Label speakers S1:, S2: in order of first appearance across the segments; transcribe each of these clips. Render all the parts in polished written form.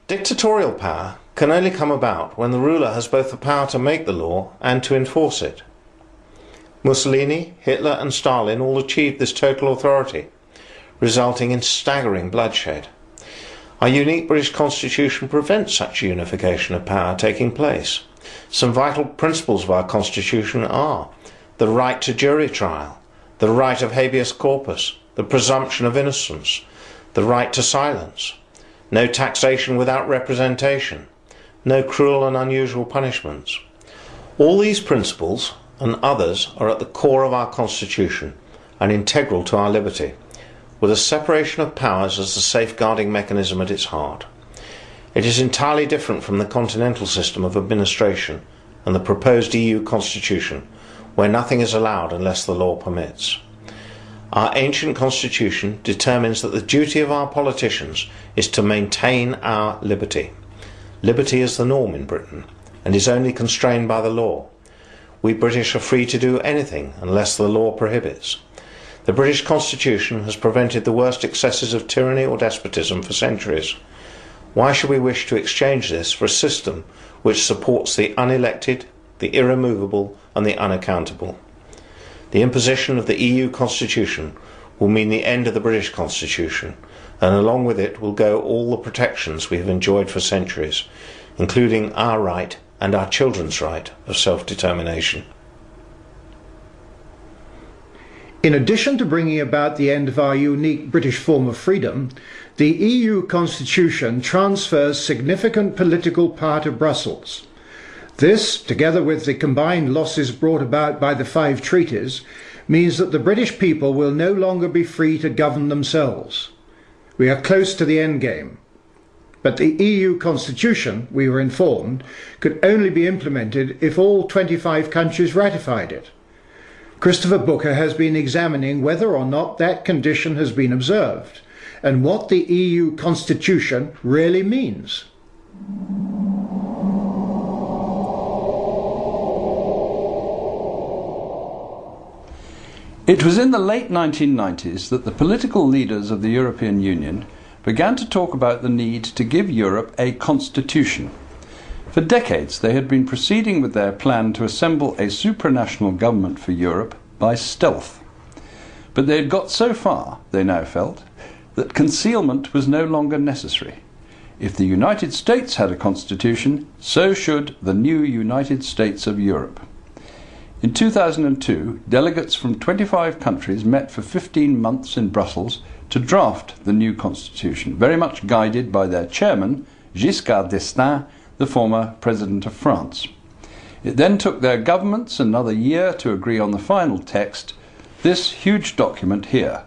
S1: Dictatorial power can only come about when the ruler has both the power to make the law and to enforce it. Mussolini, Hitler and Stalin all achieved this total authority, resulting in staggering bloodshed. Our unique British Constitution prevents such unification of power taking place. Some vital principles of our Constitution are the right to jury trial, the right of habeas corpus, the presumption of innocence, the right to silence, no taxation without representation, no cruel and unusual punishments. All these principles and others are at the core of our Constitution and integral to our liberty, with a separation of powers as the safeguarding mechanism at its heart. It is entirely different from the continental system of administration and the proposed EU Constitution, where nothing is allowed unless the law permits. Our ancient Constitution determines that the duty of our politicians is to maintain our liberty. Liberty is the norm in Britain and is only constrained by the law. We British are free to do anything unless the law prohibits. The British Constitution has prevented the worst excesses of tyranny or despotism for centuries. Why should we wish to exchange this for a system which supports the unelected, the irremovable and the unaccountable? The imposition of the EU Constitution will mean the end of the British Constitution, and along with it will go all the protections we have enjoyed for centuries, including our right and our children's right of self-determination.
S2: In addition to bringing about the end of our unique British form of freedom, the EU Constitution transfers significant political power to Brussels. This, together with the combined losses brought about by the 5 treaties, means that the British people will no longer be free to govern themselves. We are close to the end game. But the EU Constitution, we were informed, could only be implemented if all 25 countries ratified it. Christopher Booker has been examining whether or not that condition has been observed, and what the EU Constitution really means.
S3: It was in the late 1990s that the political leaders of the European Union began to talk about the need to give Europe a constitution. For decades they had been proceeding with their plan to assemble a supranational government for Europe by stealth. But they had got so far, they now felt, that concealment was no longer necessary. If the United States had a constitution, so should the new United States of Europe. In 2002, delegates from 25 countries met for 15 months in Brussels to draft the new constitution, very much guided by their chairman, Giscard d'Estaing, the former President of France. It then took their governments another year to agree on the final text, this huge document here.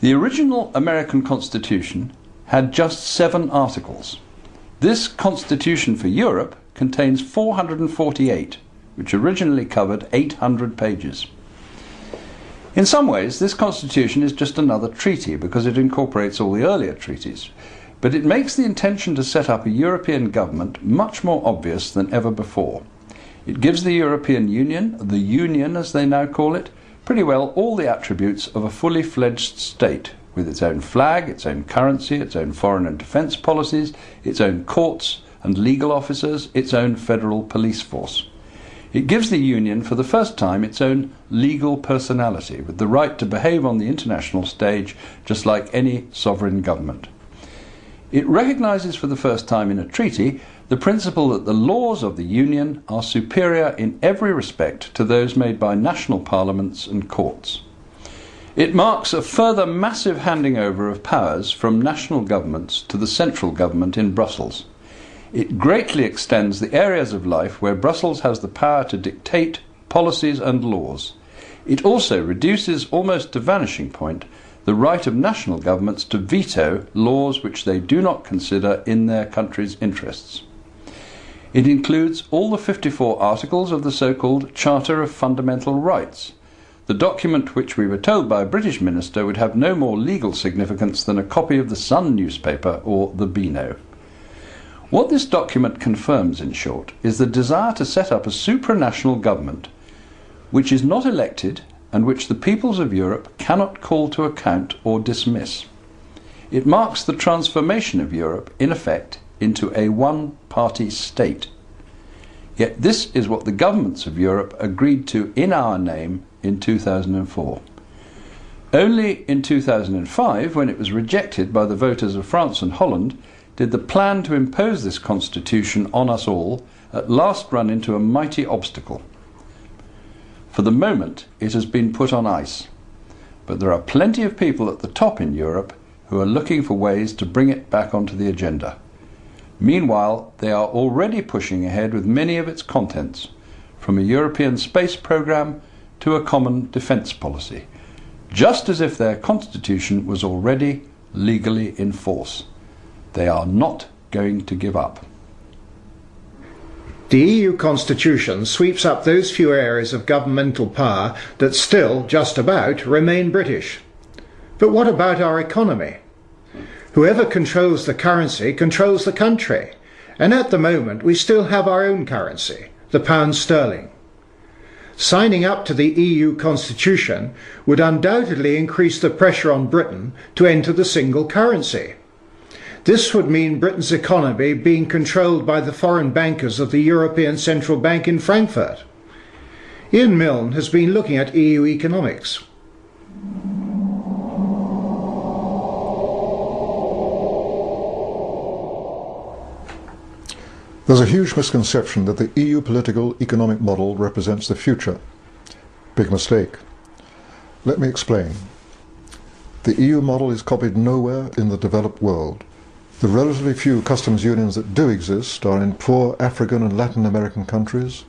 S3: The original American Constitution had just 7 articles. This Constitution for Europe contains 448, which originally covered 800 pages. In some ways, this constitution is just another treaty because it incorporates all the earlier treaties, but it makes the intention to set up a European government much more obvious than ever before. It gives the European Union, the Union as they now call it, pretty well all the attributes of a fully fledged state, with its own flag, its own currency, its own foreign and defence policies, its own courts and legal officers, its own federal police force. It gives the Union for the first time its own legal personality, with the right to behave on the international stage just like any sovereign government. It recognises for the first time in a treaty the principle that the laws of the Union are superior in every respect to those made by national parliaments and courts. It marks a further massive handing over of powers from national governments to the central government in Brussels. It greatly extends the areas of life where Brussels has the power to dictate policies and laws. It also reduces almost to vanishing point the right of national governments to veto laws which they do not consider in their country's interests. It includes all the 54 articles of the so-called Charter of Fundamental Rights, the document which we were told by a British minister would have no more legal significance than a copy of the Sun newspaper or the Beano. What this document confirms, in short, is the desire to set up a supranational government which is not elected and which the peoples of Europe cannot call to account or dismiss. It marks the transformation of Europe, in effect, into a one-party state. Yet this is what the governments of Europe agreed to in our name in 2004. Only in 2005, when it was rejected by the voters of France and Holland, did the plan to impose this constitution on us all at last run into a mighty obstacle. For the moment, it has been put on ice, but there are plenty of people at the top in Europe who are looking for ways to bring it back onto the agenda. Meanwhile, they are already pushing ahead with many of its contents, from a European space programme to a common defence policy, just as if their constitution was already legally in force. They are not going to give up.
S2: The EU constitution sweeps up those few areas of governmental power that still, just about, remain British. But what about our economy? Whoever controls the currency controls the country, and at the moment we still have our own currency, the pound sterling. Signing up to the EU constitution would undoubtedly increase the pressure on Britain to enter the single currency. This would mean Britain's economy being controlled by the foreign bankers of the European Central Bank in Frankfurt. Ian Milne has been looking at EU economics.
S4: There's a huge misconception that the EU political economic model represents the future. Big mistake. Let me explain. The EU model is copied nowhere in the developed world. The relatively few customs unions that do exist are in poor African and Latin American countries,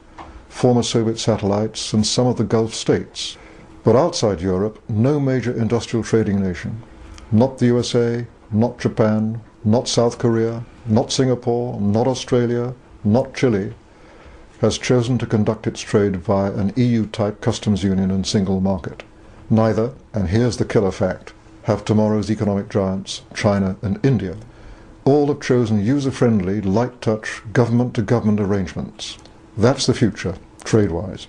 S4: former Soviet satellites, and some of the Gulf states. But outside Europe, no major industrial trading nation, not the USA, not Japan, not South Korea, not Singapore, not Australia, not Chile, has chosen to conduct its trade via an EU-type customs union and single market. Neither, and here's the killer fact, have tomorrow's economic giants, China and India. All have chosen user-friendly, light-touch, government-to-government arrangements. That's the future, trade-wise.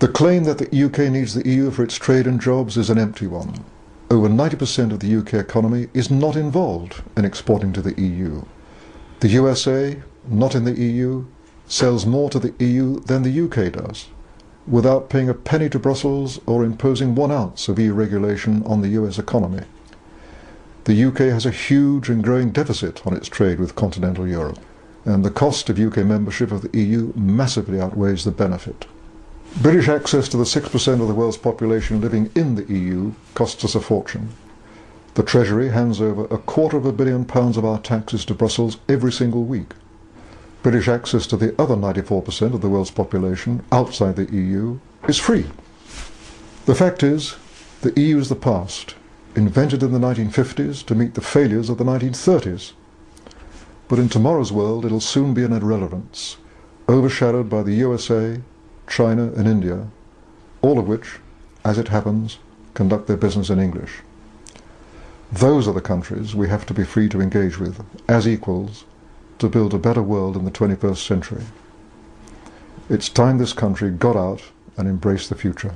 S4: The claim that the UK needs the EU for its trade and jobs is an empty one. Over 90% of the UK economy is not involved in exporting to the EU. The USA, not in the EU, sells more to the EU than the UK does, without paying a penny to Brussels or imposing 1 ounce of EU regulation on the US economy. The UK has a huge and growing deficit on its trade with continental Europe, and the cost of UK membership of the EU massively outweighs the benefit. British access to the 6% of the world's population living in the EU costs us a fortune. The Treasury hands over £250 million of our taxes to Brussels every single week. British access to the other 94% of the world's population outside the EU is free. The fact is, the EU is the past, invented in the 1950s to meet the failures of the 1930s. But in tomorrow's world it'll soon be an irrelevance, overshadowed by the USA, China and India, all of which, as it happens, conduct their business in English. Those are the countries we have to be free to engage with, as equals, to build a better world in the 21st century. It's time this country got out and embraced the future.